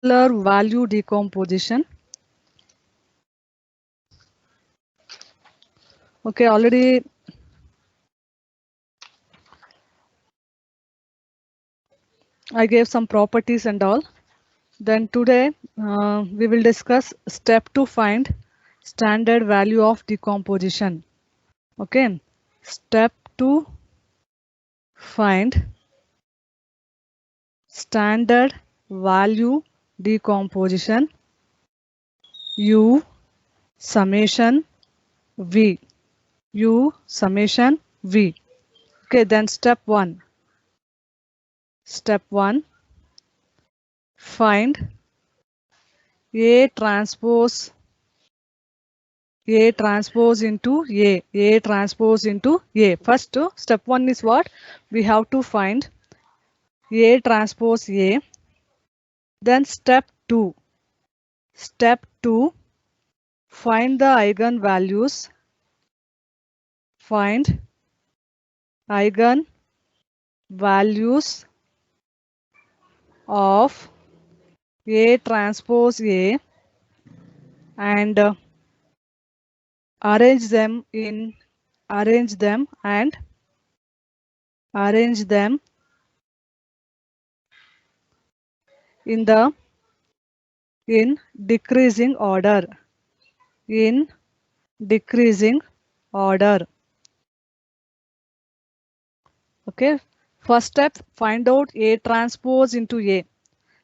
singular value decomposition. Okay, already I gave some properties and all. Then today we will discuss step to find standard value of decomposition. Okay, step to find standard value decomposition U summation V. U summation V. Okay, then step 1. Step 1. Find A transpose into A transpose into A. First, step 1 is what? We have to find A transpose A. Then step 2. Step 2. Find the eigenvalues. Find eigenvalues of A transpose A and arrange them in the in decreasing order. In decreasing order. Okay. First step, find out A transpose into A.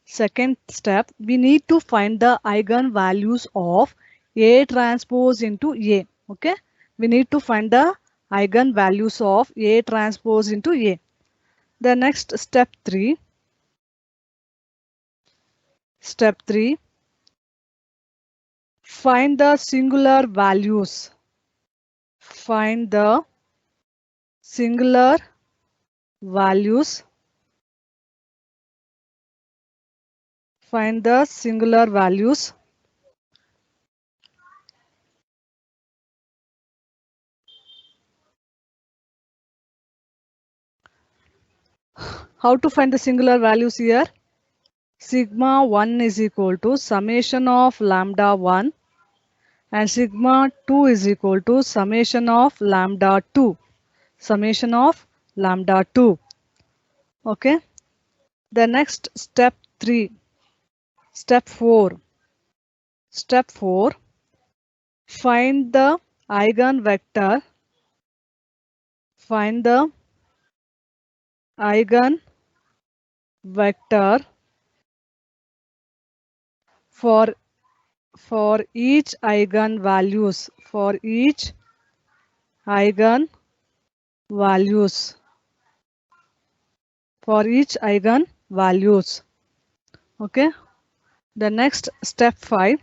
Second step, we need to find the eigenvalues of A transpose into A. Okay. We need to find the eigenvalues of A transpose into A. The next step 3. Step 3. Find the singular values. Find the singular values. Find the singular values. How to find the singular values here? Sigma 1 is equal to summation of lambda 1 and sigma 2 is equal to summation of lambda 2. Summation of lambda 2. Okay. The next step 3. Step 4. Step 4. Find the eigenvector. Find the eigenvector for each eigenvalues. For each eigenvalues. For each eigenvalues. Okay. The next step 5.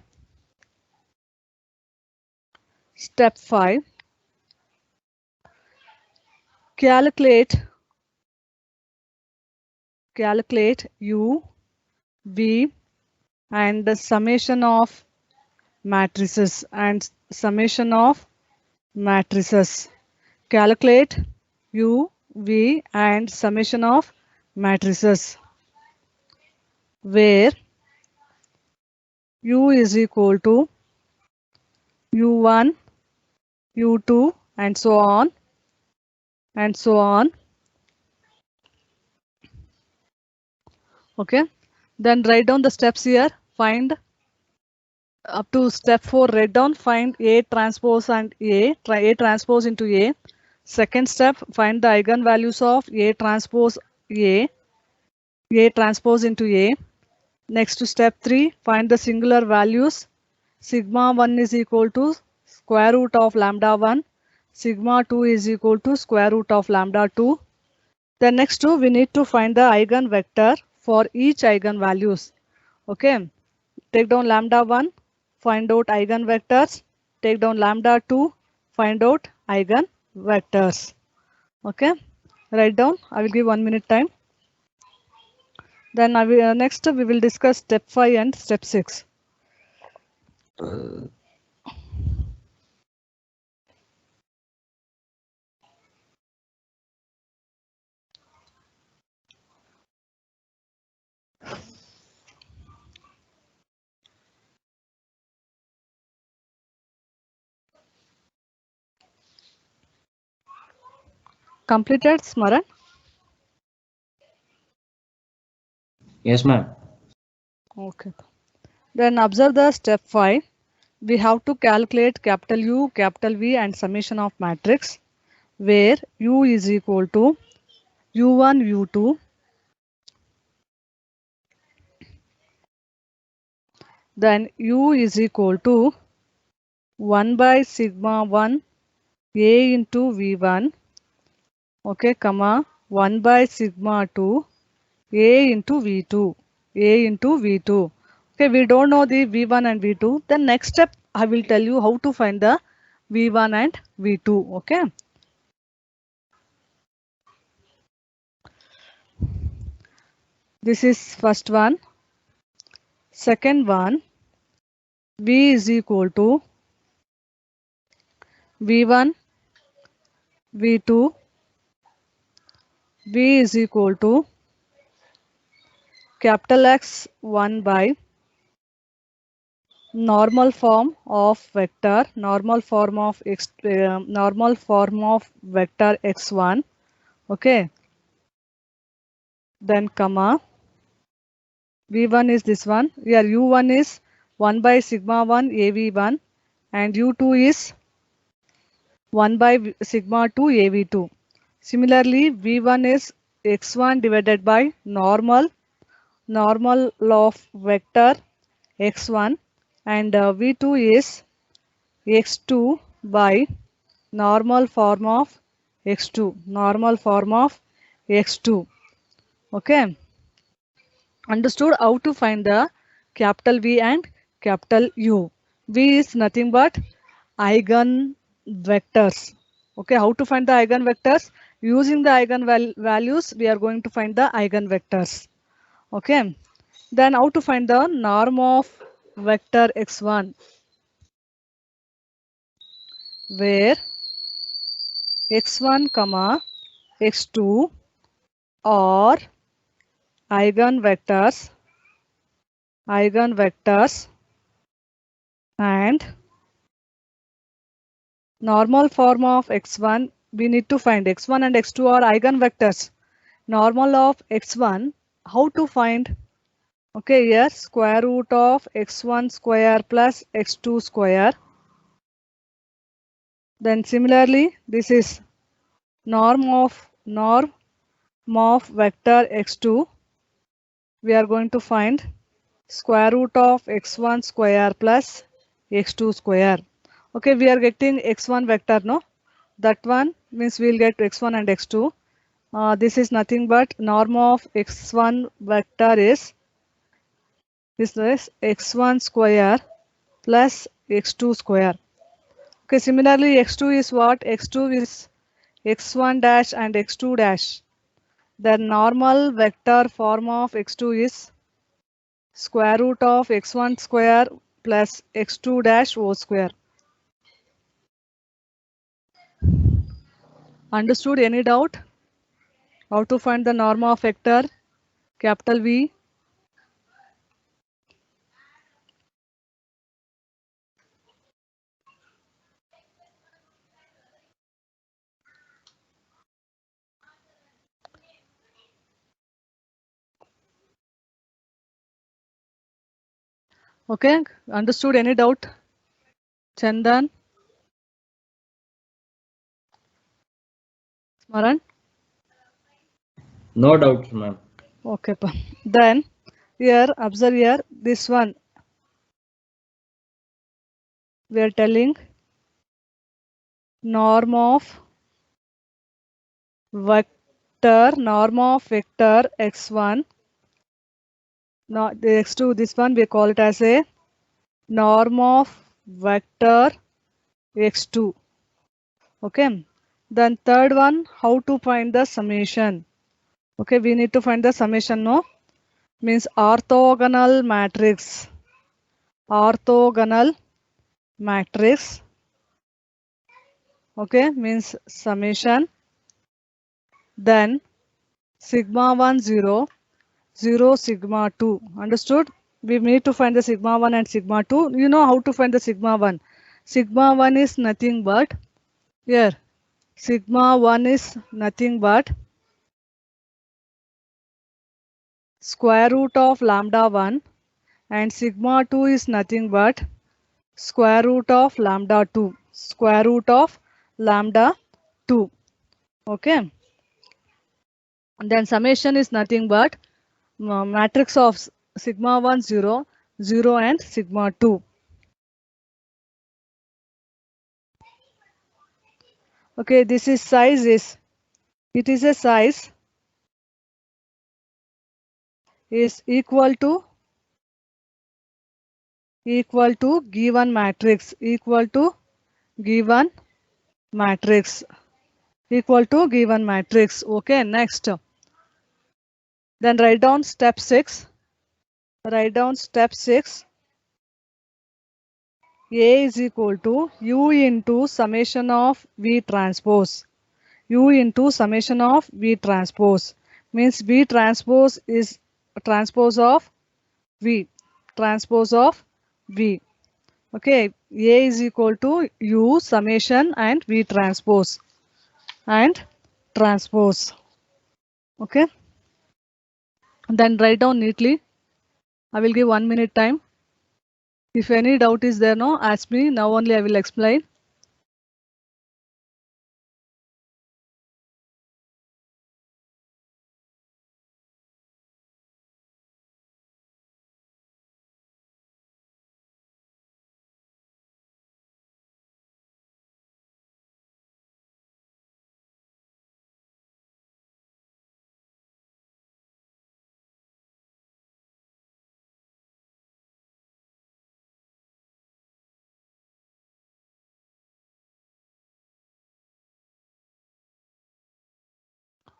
Step 5. Calculate U, V and the summation of matrices Calculate U, V and summation of matrices where U is equal to U1, U2 and so on. Okay. Then write down the steps here. Find up to step 4, write down, find A transpose and A transpose into A. Second step, find the eigenvalues of A transpose into A. Next to step 3, find the singular values. Sigma 1 is equal to square root of lambda 1. Sigma 2 is equal to square root of lambda 2. Then next to, we need to find the eigenvector for each eigenvalues. Okay. Take down lambda 1, find out eigenvectors. Take down lambda 2, find out eigenvectors. Okay. Write down. I will give 1 minute time. Then next we will discuss step 5 and step 6. completed, Smaran? Yes, ma'am. Okay. Then observe the step 5. We have to calculate capital U, capital V and summation of matrix where U is equal to U1, U2. Then U is equal to 1 by sigma 1 A into V1. Okay, comma 1 by sigma 2 A into V2. A into V2. Okay, we don't know the V1 and V2. The next step I will tell you how to find the V1 and V2. Okay. This is first one. Second one, V is equal to V1, V2. V is equal to capital X 1 by normal form of vector, normal form of vector x1. Okay. Then comma v1 is this one. Here u1 is 1 by sigma 1 av1 and u2 is 1 by sigma 2 av2. Similarly, v1 is x1 divided by normal of vector x1 and v2 is x2 by normal form of x2, normal form of x2. Okay. Understood how to find the capital V and capital U. V is nothing but eigen vectors. Okay, how to find the eigen vectors? Using the eigen values, we are going to find the eigen vectors. Okay, then how to find the norm of vector x1, where x1 comma x2 are eigenvectors and normal form of x1. We need to find x1 and x2 are eigenvectors. Normal of x1, how to find? Okay, here square root of x1 square plus x2 square. Then similarly, this is norm of vector x2. We are going to find square root of x1 square plus x2 square. Okay, we are getting x1 vector, no? That one means we'll get x1 and x2. This is nothing but norm of x1 vector is this is x1 square plus x2 square. Okay, similarly x2 is what? x2 is x1 dash and x2 dash. The normal vector form of x2 is square root of x1 square plus x2 dash whole square. Understood? Any doubt? How to find the norm of vector capital V? Okay, understood? Any doubt? Chandan? Smaran? No doubts, ma'am. Okay, then here observe here this one. We are telling norm of vector x1. Now the x2, this one we call it as a norm of vector x2. Okay. Then third one, how to find the summation? Okay, we need to find the summation, no? Means orthogonal matrix. Orthogonal matrix. Okay, means summation. Then sigma 1 0 0 sigma 2. Understood? We need to find the sigma 1 and sigma 2. You know how to find the sigma 1. Sigma 1 is nothing but here Sigma 1 is nothing but square root of lambda 1 and sigma 2 is nothing but square root of lambda 2. Square root of lambda 2. Okay. And then summation is nothing but matrix of sigma 1 0 0 and sigma 2. Okay, this is size is, it is a size is equal to given matrix, equal to given matrix, equal to given matrix. Okay, next. Then write down step 6. Write down step 6. A is equal to U into summation of V transpose. U into summation of V transpose means V transpose is transpose of V. Transpose of V. Okay, A is equal to U summation and V transpose and transpose. Okay, and then write down neatly. I will give 1 minute time. If any doubt is there, no, ask me. Now only I will explain.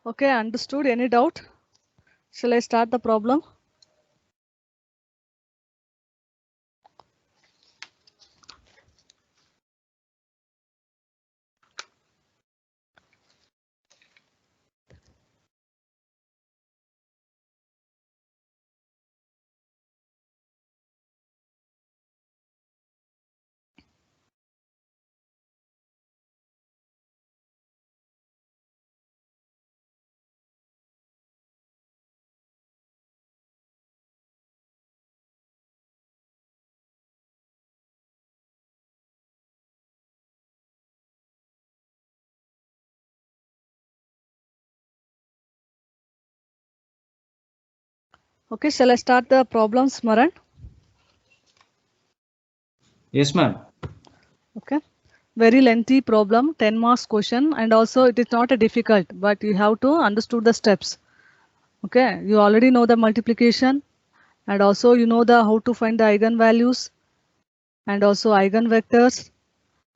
Okay, understood. Any doubt? Shall I start the problem? Okay, shall I start the problem, Smaran? Yes, ma'am. Okay, very lengthy problem, 10 marks question, and also it is not a difficult, but you have to understood the steps. Okay, you already know the multiplication, and also you know the how to find the eigenvalues and also eigenvectors.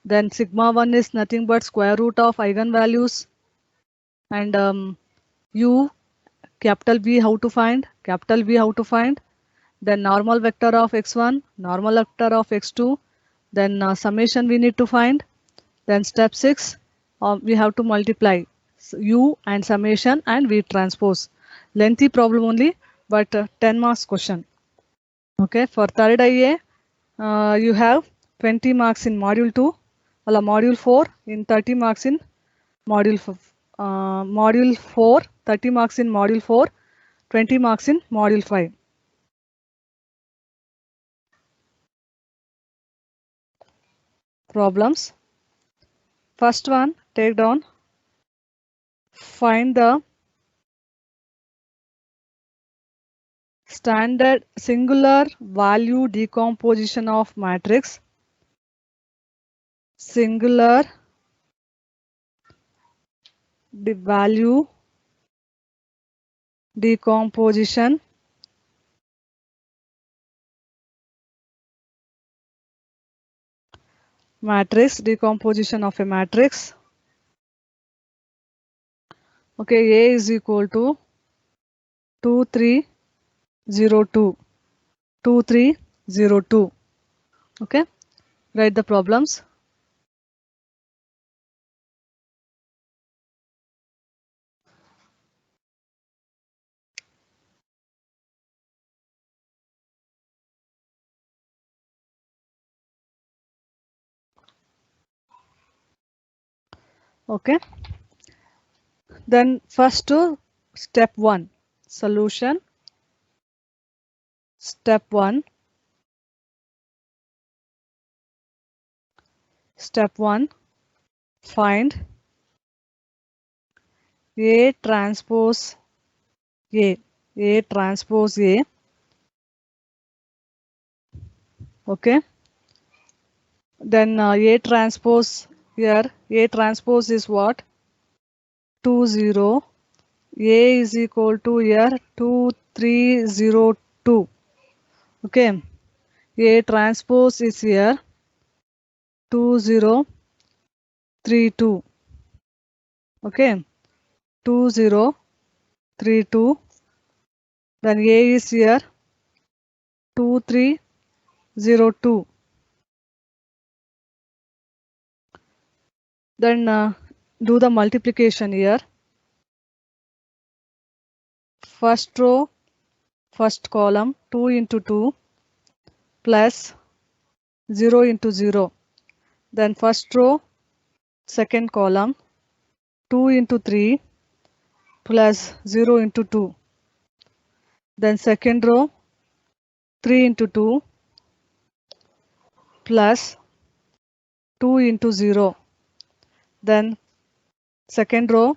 Then sigma 1 is nothing but square root of eigenvalues, and u capital B how to find, capital B how to find, then normal vector of x1, normal vector of x2, then summation we need to find, then step 6 we have to multiply u and summation and v transpose. Lengthy problem only, but 10 marks question. Okay, for third IA you have 20 marks in module 2, or module 4 in 30 marks in module module 4, 30 marks in module 4, 20 marks in module 5. Problems. First one, take down, find the standard singular value decomposition of matrix. Singular value decomposition matrix, decomposition of a matrix. Okay, A is equal to 2302. 2302. Okay, write the problems. Okay. Then first to step 1, solution. Step 1. Step 1, find A transpose A. A transpose A. Okay. Then A transpose here. A transpose is what? 2 0. A is equal to here 2 3 0 2. Okay. A transpose is here 2 0 3 2. Okay. 2 0 3 2. Then A is here 2 3 0 2. Then do the multiplication here. First row, first column 2 into 2 plus 0 into 0. Then first row, second column 2 into 3 plus 0 into 2. Then second row 3 into 2 plus 2 into 0. Then second row,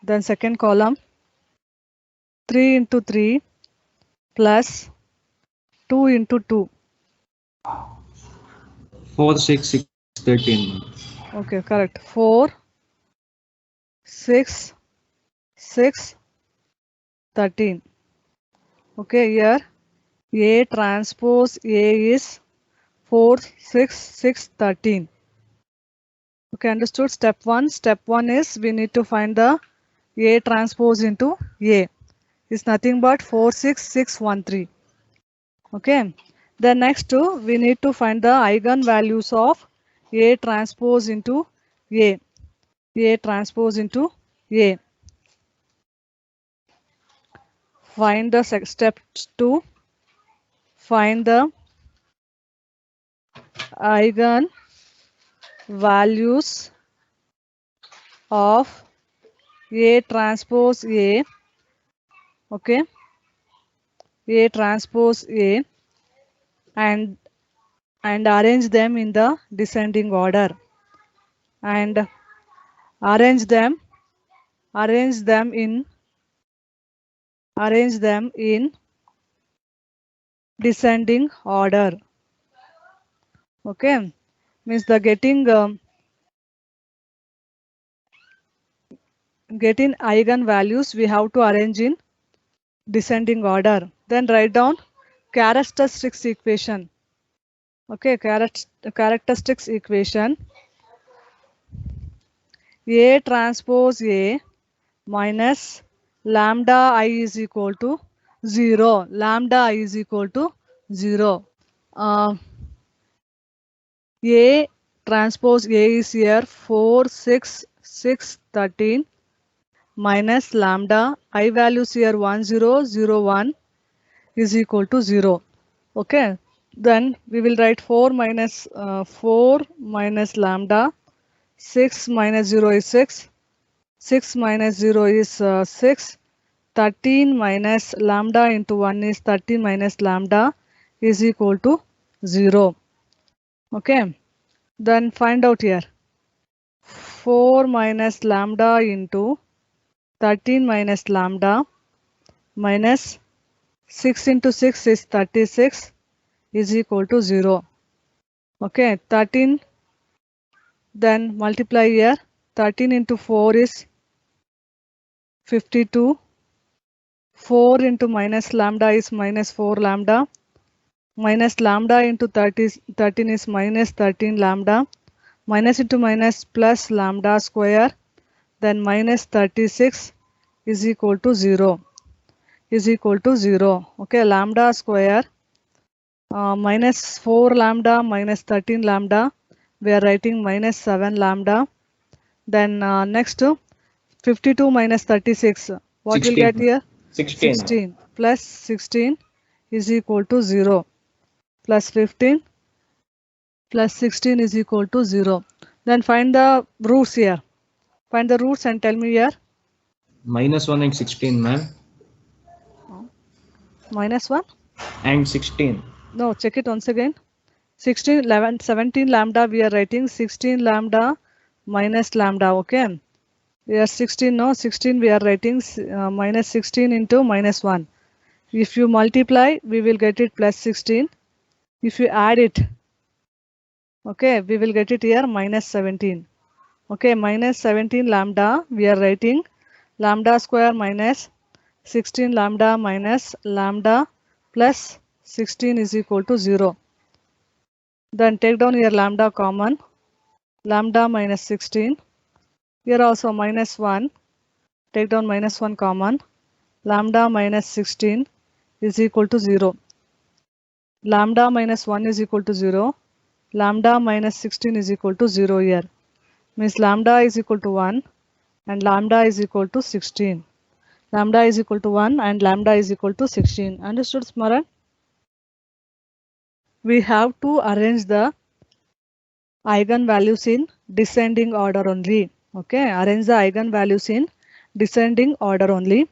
then second column 3 into 3 plus 2 into 2. 4, 6, 6, 13. Okay, correct. 4, 6, 6, 13. Okay, here A transpose A is 4, 6, 6, 13. Okay, understood? Step 1. Step 1 is we need to find the A transpose into A. It's nothing but 4, 6, 6, 1, 3. Okay. Then next we need to find the eigenvalues of A transpose into A. A transpose into A. Find the step 2. Find the eigenvalues of A transpose A. Okay. A transpose A and arrange them in the descending order and arrange them in descending order. Okay, means the getting eigenvalues we have to arrange in descending order. Then write down characteristics equation. Okay, characteristics equation. A transpose A minus lambda I is equal to 0. Lambda I is equal to 0. A transpose A is here 4, 6, 6, 13 minus lambda I values here 1, 0, 0, 1 is equal to 0. Okay. Then we will write 4 minus lambda. 6 minus 0 is 6. 6 minus 0 is 6. 13 minus lambda into 1 is 13 minus lambda is equal to 0. Okay. Then find out here. 4 minus lambda into 13 minus lambda minus 6 into 6 is 36 is equal to 0. Okay. 13. Then multiply here. 13 into 4 is 52. 4 into minus lambda is minus 4 lambda. Minus lambda into 13 is minus 13 lambda. Minus into minus plus lambda square. Then minus 36 is equal to 0. Is equal to 0. Okay, lambda square minus 4 lambda minus 13 lambda. We are writing minus 7 lambda. Then next 52 minus 36. What 16. will get here? 16. 16 plus 16 is equal to 0. Plus 15 plus 16 is equal to 0. Then find the roots here. Find the roots and tell me here. -1 and 16, ma'am. -1? And 16. No, check it once again. 16, 11, 17 lambda we are writing 16 lambda minus lambda, okay? Here 16, no, 16 we are writing minus 16 into -1. If you multiply, we will get it plus 16. If you add it, okay, we will get it here -17. Okay, -17 lambda, we are writing lambda square minus 16 lambda minus lambda plus 16 is equal to 0. Then take down here lambda common, lambda minus 16. Here also -1, take down -1 common, lambda minus 16 is equal to 0. Lambda minus 1 is equal to 0. Lambda minus 16 is equal to 0 here. Means lambda is equal to 1 and lambda is equal to 16. Lambda is equal to 1 and lambda is equal to 16. Understood, Smaran? We have to arrange the eigenvalues in descending order only. Okay, arrange the eigenvalues in descending order only.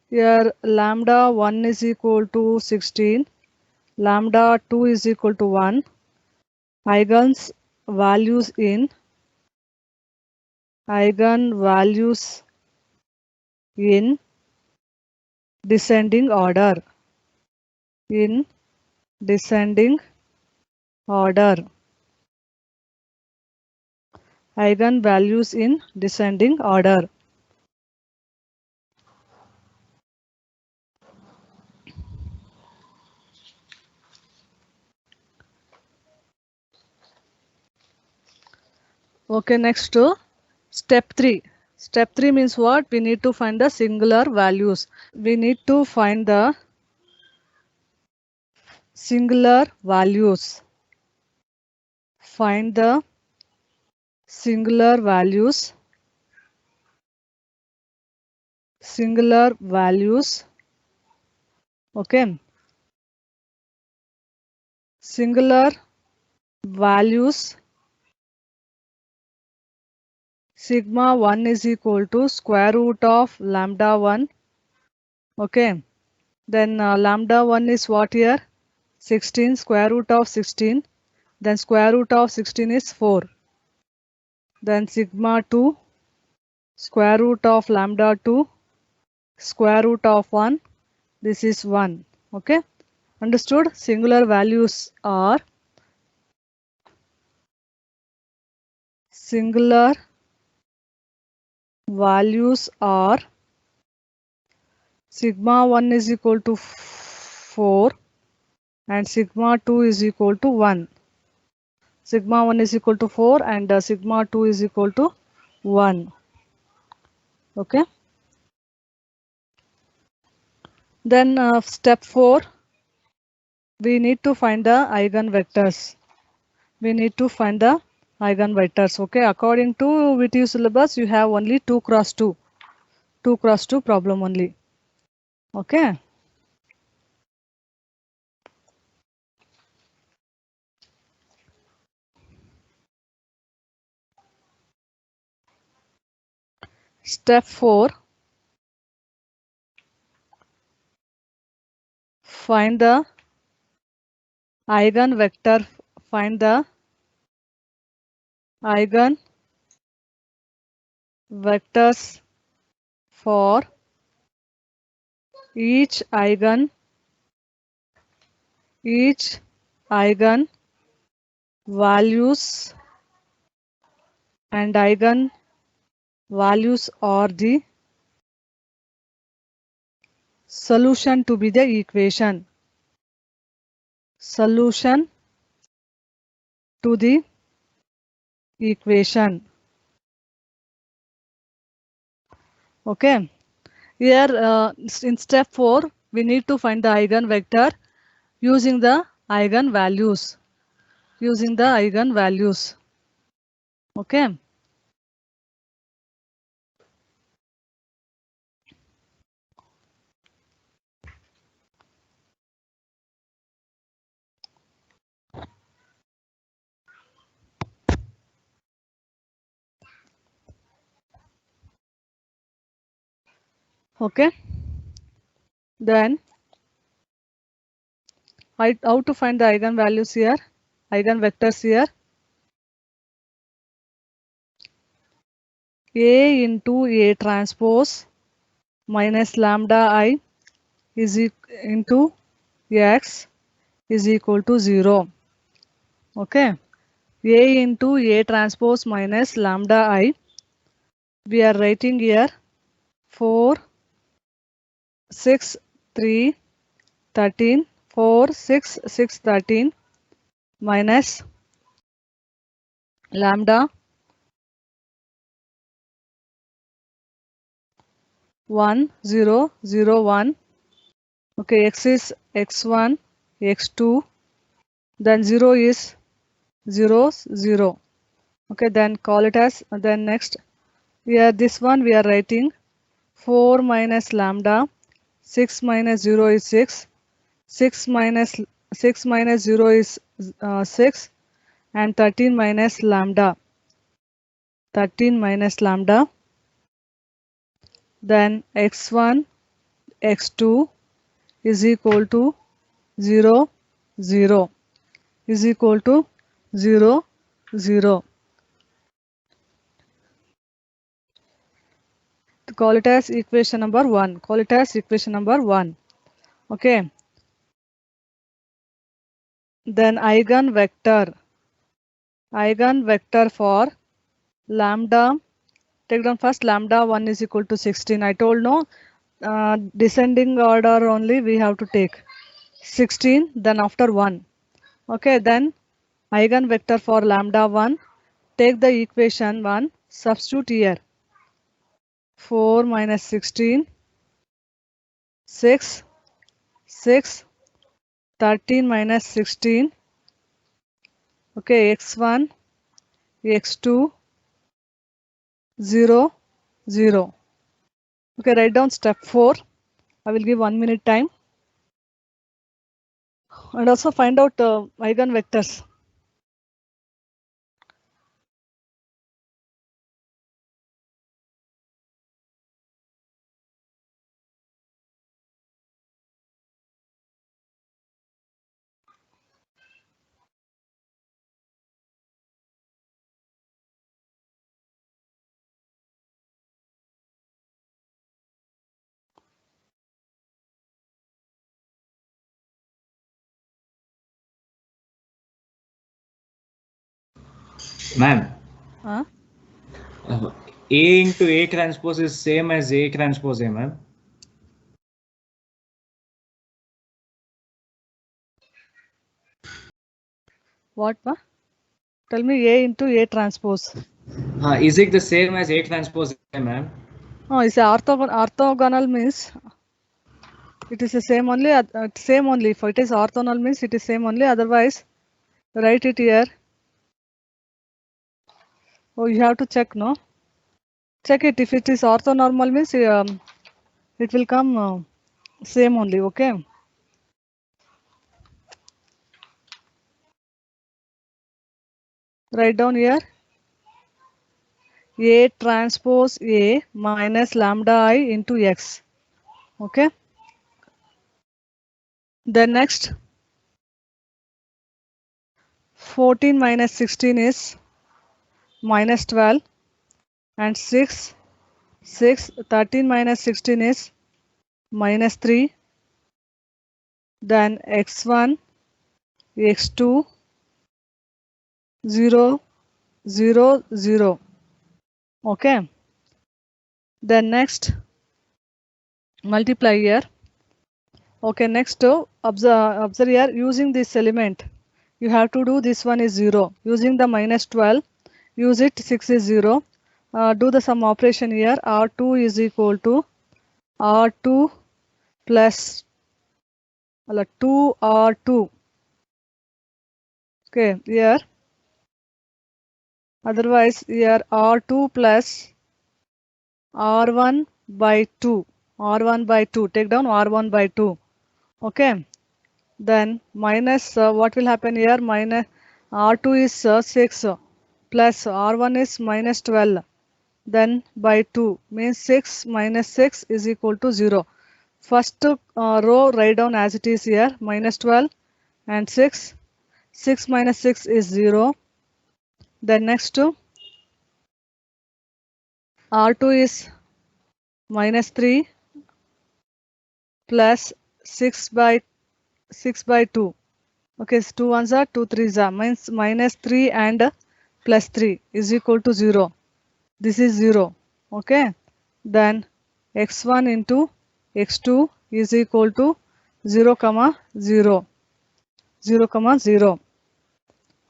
Here lambda 1 is equal to 16, lambda 2 is equal to 1. Eigenvalues in descending order. In descending order. Eigenvalues in descending order. Okay, next to step 3. Step 3 means what? We need to find the singular values. We need to find the singular values. Find the singular values. Singular values. Okay. Singular values. Sigma 1 is equal to square root of lambda 1. Okay. Then lambda 1 is what here? 16, square root of 16. Then square root of 16 is 4. Then sigma 2, square root of lambda 2, square root of 1. This is 1. Okay. Understood? Singular values are sigma 1 is equal to 4 and sigma 2 is equal to 1. Sigma 1 is equal to 4 and sigma 2 is equal to 1. Okay. Then step 4, we need to find the eigenvectors. We need to find the eigenvectors. Okay. According to VTU syllabus, you have only 2 cross 2. 2 cross 2 problem only. Okay. Step 4, find the eigenvector. Find the eigenvectors for each eigen values, and eigen values are the solution to be the equation. Solution to the equation. Okay. Here in step 4, we need to find the eigenvector using the eigenvalues. Using the eigenvalues. Okay. Okay. Then how to find the eigenvalues here, eigenvectors here? A into A transpose minus lambda I is into X is equal to 0. Okay. A into A transpose minus lambda I. We are writing here 4, 6, 3, 13, 4, 6, 6, 13 minus lambda 1, 0, 0, 1. Okay, x is x1, x2, then 0 is 0, 0. Okay, then call it as, then next, here this one we are writing 4 minus lambda, 6 minus 0 is 6, 6 minus 0 is 6, and 13 minus lambda, 13 minus lambda, then x1, x2 is equal to 0, 0 is equal to 0, 0. Call it as equation number 1. Call it as equation number 1. Okay. Then eigenvector for lambda. Take down first lambda 1 is equal to 16. I told no, descending order only we have to take 16, then after 1. Okay, then eigenvector for lambda 1. Take the equation 1, substitute here. 4 minus 16, 6, 6, 13 minus 16. Okay, x1, x2, 0, 0. Okay, write down step 4. I will give 1 minute time. And also find out eigenvectors. Ma'am, Huh? A into A transpose is same as A transpose A, ma'am. What? Tell me A into A transpose. Is it the same as A transpose A, ma'am? Oh, it's orthogonal means it is the same only. Same only. If it is orthogonal means it is same only. Otherwise, write it here. Oh, you have to check, no? Check it. If it is orthonormal means it will come same only. Okay. Write down here. A transpose A minus lambda I into X. Okay. Then next, 14 minus 16 is minus 12, and 6, 13 minus 16 is minus 3. Then x1, x2, 0, 0, 0. Okay. Then next, multiply here. Okay, next observe here, using this element you have to do this one is 0. Using the minus 12, use it, 6 is 0. Do the sum operation here. R2 is equal to R2 plus 2 R2. Okay, here otherwise here R2 plus R1 by 2. R1 by 2. Take down R1 by 2. Okay. Then minus what will happen here? Minus R2 is 6 plus R1 is minus 12. then by 2 means 6 minus 6 is equal to 0. First row write down as it is here, minus 12 and 6. 6 minus 6 is 0. Then next to R2 is minus 3 plus 6 by 2. Okay, so 2 ones are 2 threes are means minus 3 and plus 3 is equal to 0. This is 0. Okay, then x1 into x2 is equal to 0 comma 0. 0 comma 0.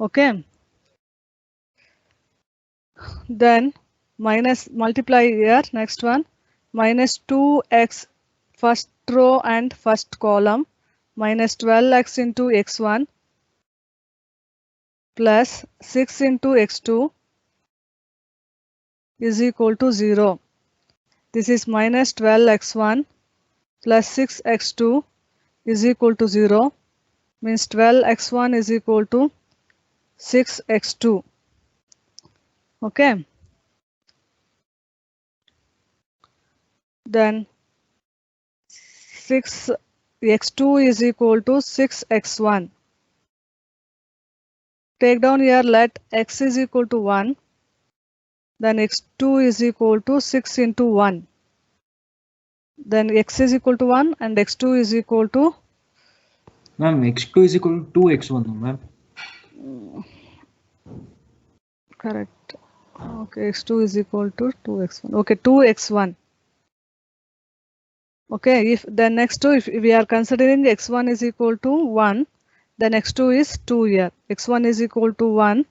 Okay, then minus multiply here, next one, minus 2x first row and first column, minus 12x into x1 plus 6 into x2 is equal to 0. This is minus 12x1 plus 6x2 is equal to 0, means 12x1 is equal to 6x2. Okay, then 6x2 is equal to 6x1. Take down here, let x is equal to 1, then x2 is equal to 6 into 1. Then x is equal to 1 and x2 is equal to, Ma'am, x2 is equal to 2x1, ma'am. correct. Okay, x2 is equal to 2x1. Okay, 2x1. Okay, if then next to, if we are considering x1 is equal to 1, then x2 is 2 here. x1 is equal to 1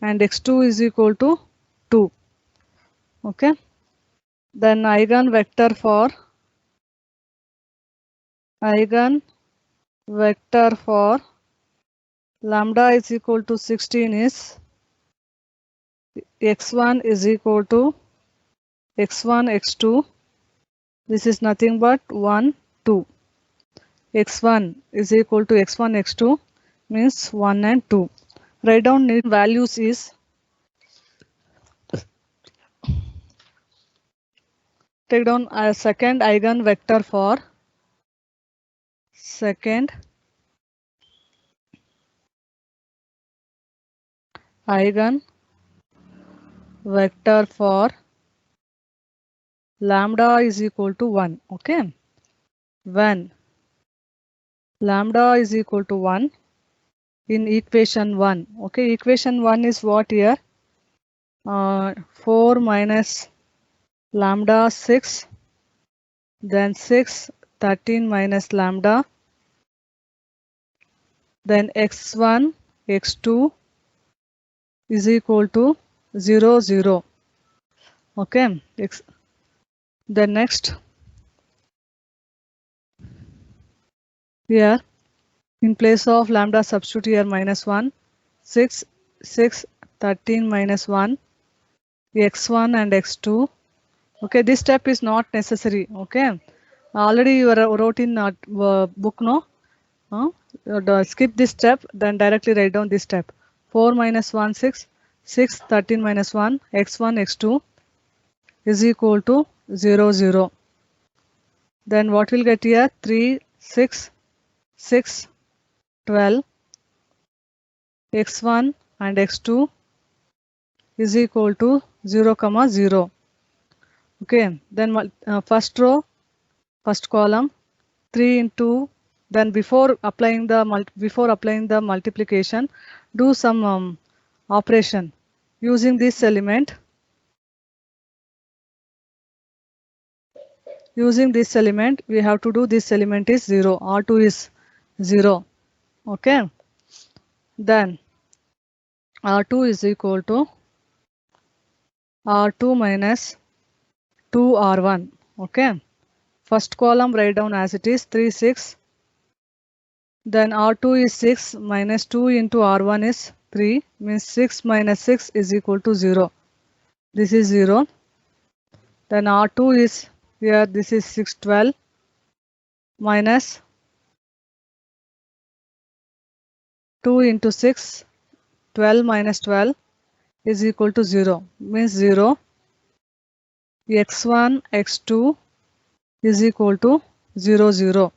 and x2 is equal to 2. Okay, then eigenvector for lambda is equal to 16 is x1 is equal to x1 x2. This is nothing but 1 2. x1 is equal to x1 x2 means 1 and 2. Write down need values is, take down a second eigenvector for lambda is equal to 1. Okay, when lambda is equal to 1 in equation 1. Okay, equation 1 is what here? 4 minus lambda 6, then 6 13 minus lambda, then x1 x2 is equal to 0 0. Okay, then next here in place of lambda substitute here minus 1, 6 6 13 minus 1, x1 and x2. Okay, this step is not necessary. Okay, already you wrote in book, no? Skip this step, then directly write down this step. 4 minus 1 6, 6 13 minus 1, x1 x2 is equal to 0 0. Then what will get here? 3 6 6 12, x1 and x2 is equal to 0 comma 0. Okay, then first row, first column, 3 into, then before applying the multiplication, do some operation using this element. Using this element, we have to do this element is 0. R2 is 0. Okay, then R2 is equal to R2 minus 2R1. Okay, first column write down as it is 3 6. Then R2 is 6 minus 2 into R1 is 3, means 6 minus 6 is equal to 0. This is 0. Then R2 is here, this is 6 12 minus 2 into 6, 12 minus 12 is equal to 0, means 0. x1, x2 is equal to 0, 0.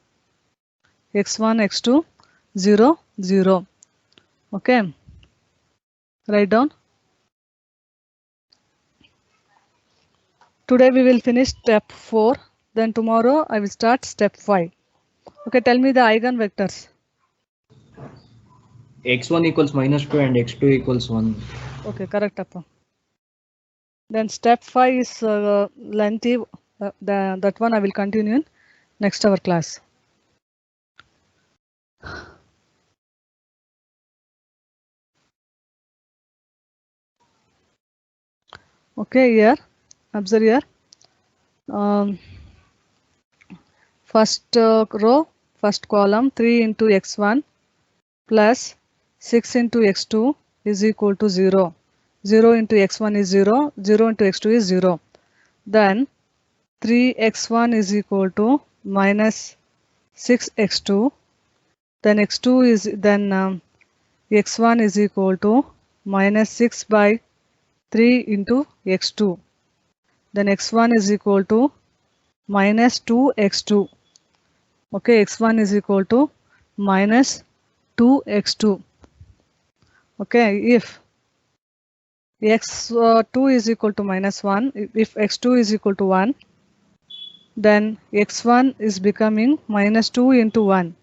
x1, x2, 0, 0. Okay, write down. Today we will finish step 4. Then tomorrow I will start step 5. Okay, tell me the eigenvectors. x1 equals -2 and x2 equals 1. Okay, correct, Appa. Then step 5 is lengthy. That one I will continue in next hour class. Okay, here, observe here. First row, first column, 3 into x1 plus 6 into x2 is equal to 0. 0 into x1 is 0, 0 into x2 is 0. Then 3x1 is equal to minus 6x2. Then x2 is x1 is equal to minus 6 by 3 into x2. Then x1 is equal to minus 2x2. Okay, x1 is equal to minus 2x2. Okay, if x2 is equal to minus 1, if x2 is equal to 1, then x1 is becoming minus 2 into 1,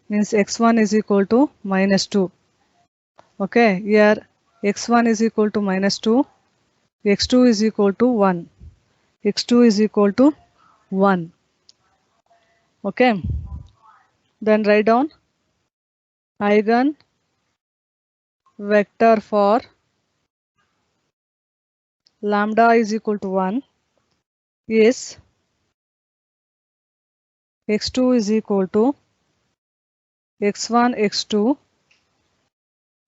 means x1 is equal to minus 2. Okay, here x1 is equal to minus 2, x2 is equal to 1, x2 is equal to 1. Okay, then write down eigen vector for lambda is equal to 1 is x2 is equal to x1, x2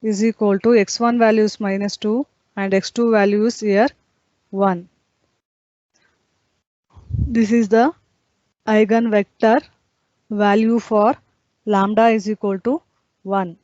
is equal to x1 value is minus 2 and x2 value is here 1. This is the eigenvector value for lambda is equal to 1.